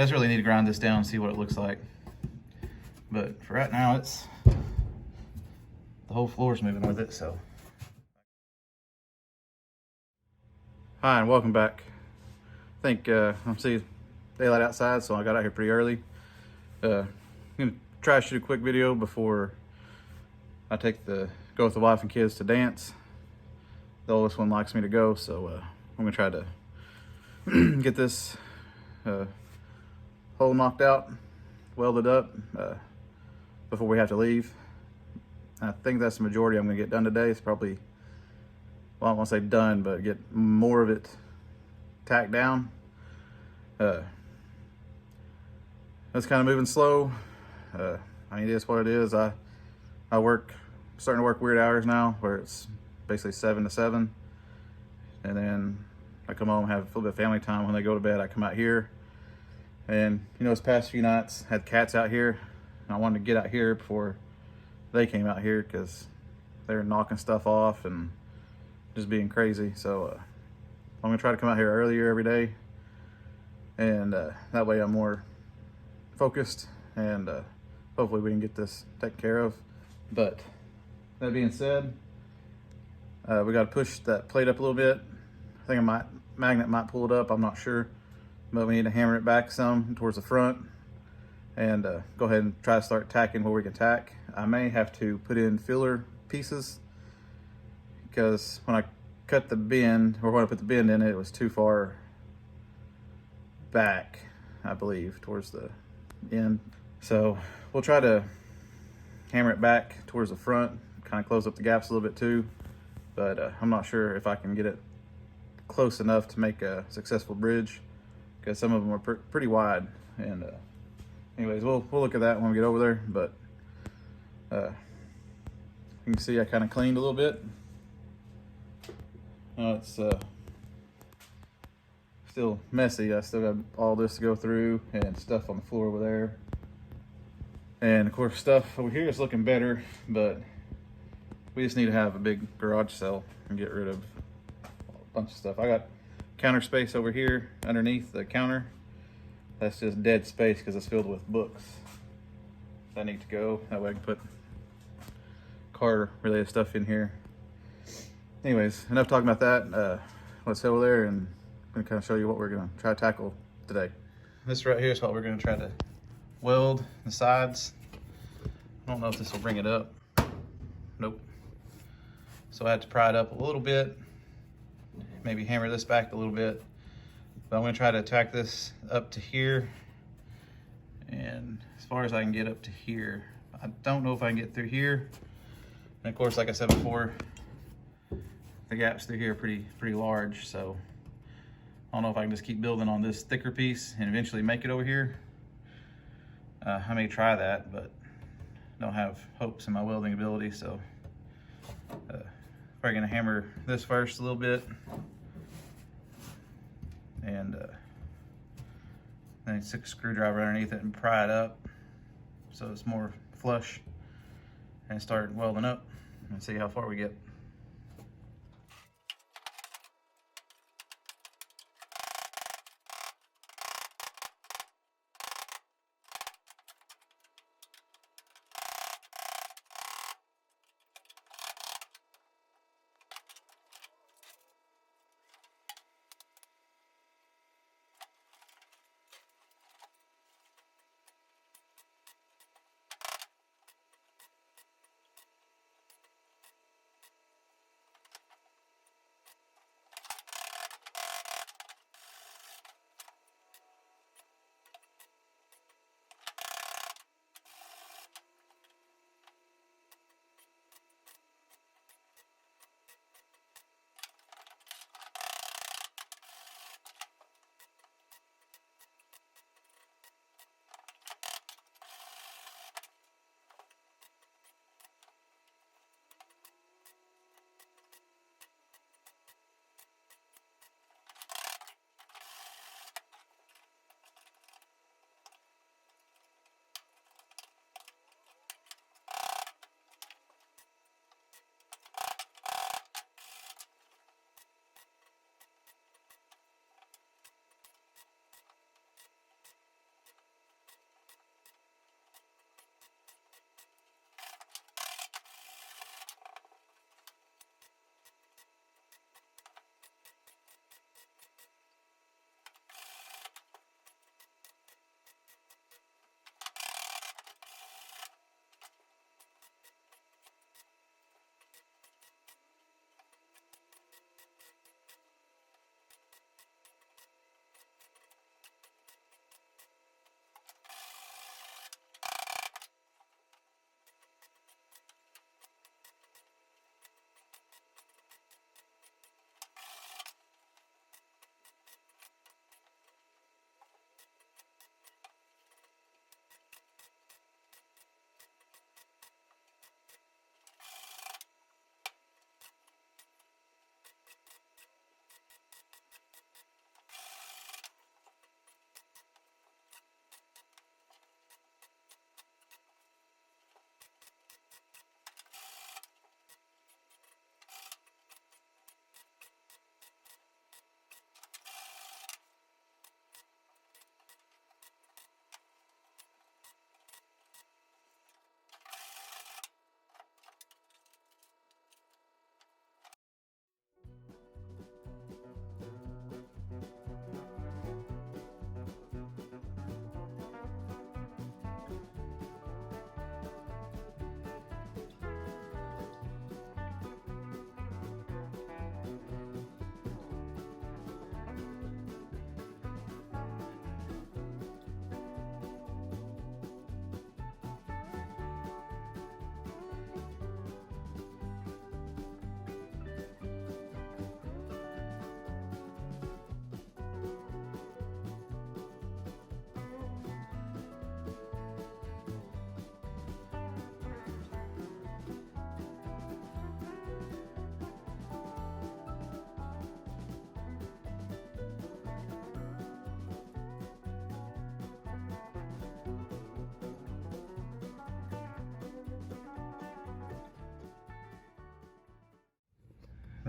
I just really need to grind this down and see what it looks like. But for right now, it's the whole floor's moving with it, so. Hi, and welcome back. I think I'm seeing daylight outside, so I got out here pretty early. I'm gonna try to shoot a quick video before I go with the wife and kids to dance. The oldest one likes me to go, so I'm gonna try to get this hole knocked out, welded up before we have to leave. I think that's the majority I'm gonna get done today. It's probably, well, I don't want to say done, but get more of it tacked down. It's kind of moving slow. I mean, it is what it is. I starting to work weird hours now, where it's basically 7 to 7, and then I come home, have a little bit of family time. When they go to bed, I come out here, and this past few nights had cats out here, and I wanted to get out here before they came out here because they were knocking stuff off and just being crazy. So I'm gonna try to come out here earlier every day, and that way I'm more focused, and hopefully we can get this taken care of. But that being said, we got to push that plate up a little bit. I think magnet might pull it up, I'm not sure, but we need to hammer it back some towards the front and go ahead and try to start tacking where we can tack. I may have to put in filler pieces because when I cut the bend, or when I put the bend in, it was too far back, I believe, towards the end. So we'll try to hammer it back towards the front, kind of close up the gaps a little bit too, but I'm not sure if I can get it close enough to make a successful bridge, because some of them are pretty wide. And anyways, we'll look at that when we get over there. But you can see I kind of cleaned a little bit. It's still messy. I still got all this to go through and stuff on the floor over there. And of course stuff over here is looking better, but we just need to have a big garage sale and get rid of a bunch of stuff. I got counter space over here underneath the counter. That's just dead space because it's filled with books that need to go. That way I can put car related stuff in here. Anyways, enough talking about that. Let's head over there and I'm gonna kind of show you what we're gonna try to tackle today. This right here is what we're gonna try to weld the sides. I don't know if this will bring it up. Nope. So I had to pry it up a little bit, maybe hammer this back a little bit. But I'm gonna try to tack this up to here, and as far as I can get up to here. I don't know if I can get through here. And of course, like I said before, the gaps through here are pretty large, so I don't know if I can just keep building on this thicker piece and eventually make it over here. I may try that, but don't have hopes in my welding ability, so probably gonna hammer this first a little bit, and then stick a screwdriver underneath it and pry it up so it's more flush, and start welding up and see how far we get.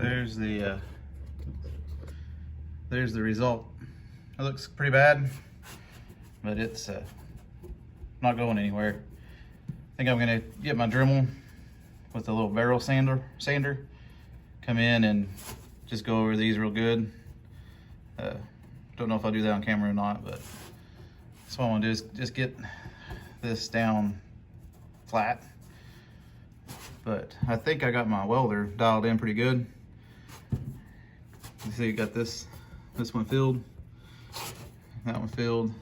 there's the result. It looks pretty bad, but it's not going anywhere. I think I'm gonna get my Dremel with a little barrel sander, come in and just go over these real good. Don't know if I'll do that on camera or not, but that's what I want to do, is just get this down flat. But I think I got my welder dialed in pretty good. You see, you got this one filled, that one filled,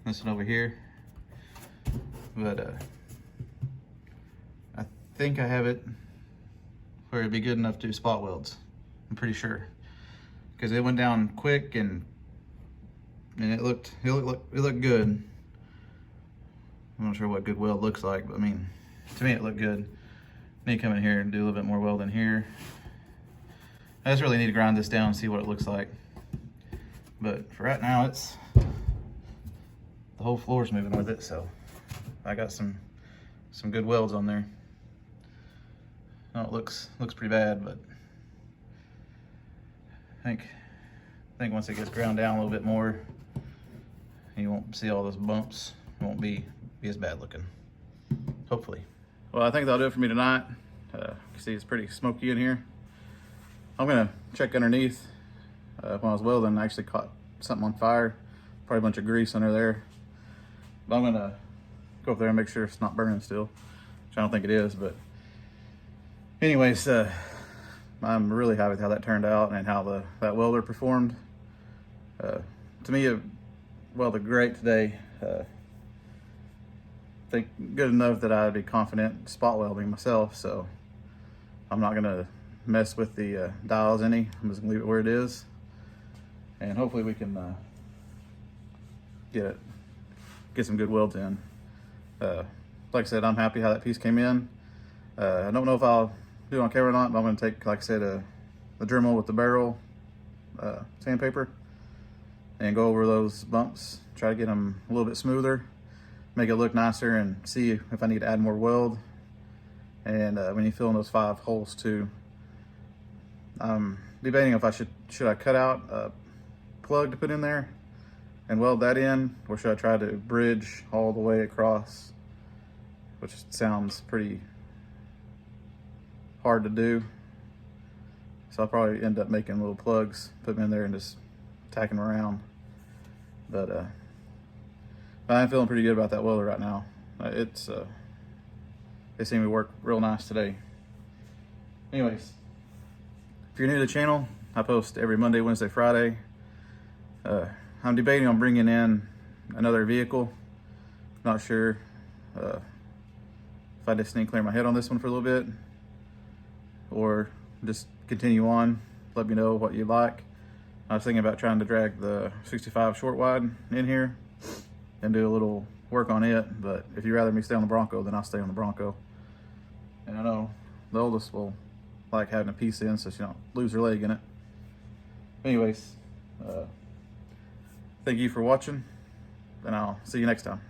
this one over here. But I think I have it where it'd be good enough to do spot welds. I'm pretty sure, because it went down quick and it looked good. I'm not sure what good weld looks like, but I mean, to me it looked good. Need to come in here and do a little bit more welding here. I just really need to grind this down and see what it looks like. But for right now, it's the whole floor's moving with it, so I got some good welds on there. No, it looks pretty bad, but I think once it gets ground down a little bit more, you won't see all those bumps. It won't be as bad looking, hopefully. Well, I think that'll do it for me tonight. You can see it's pretty smoky in here. I'm gonna check underneath. When I was welding, I actually caught something on fire. Probably a bunch of grease under there. But I'm gonna go up there and make sure it's not burning still, which I don't think it is. But anyways, I'm really happy with how that turned out and how that welder performed. To me, it welded great today. I think good enough that I'd be confident spot welding myself, so I'm not gonna mess with the dials any. I'm just gonna leave it where it is, and hopefully we can get some good welds in. Like I said, I'm happy how that piece came in. I don't know if I'll do it on camera or not, but I'm gonna take, like I said, the Dremel with the barrel sandpaper and go over those bumps, try to get them a little bit smoother, make it look nicer, and see if I need to add more weld. And when you fill in those 5 holes too, I'm debating if I should I cut out a plug to put in there and weld that in, or should I try to bridge all the way across, which sounds pretty hard to do. So I'll probably end up making little plugs, put them in there and just tacking them around. But I'm feeling pretty good about that welder right now. It seemed to work real nice today. Anyways, if you're new to the channel, I post every Monday, Wednesday, Friday. I'm debating on bringing in another vehicle. Not sure if I just need to clear my head on this one for a little bit, or just continue on. Let me know what you like. I was thinking about trying to drag the 65 short wide in here and do a little work on it, but if you'd rather me stay on the Bronco, then I'll stay on the Bronco. And I know the oldest will like having a piece in so she don't lose her leg in it. Anyways, thank you for watching, and I'll see you next time.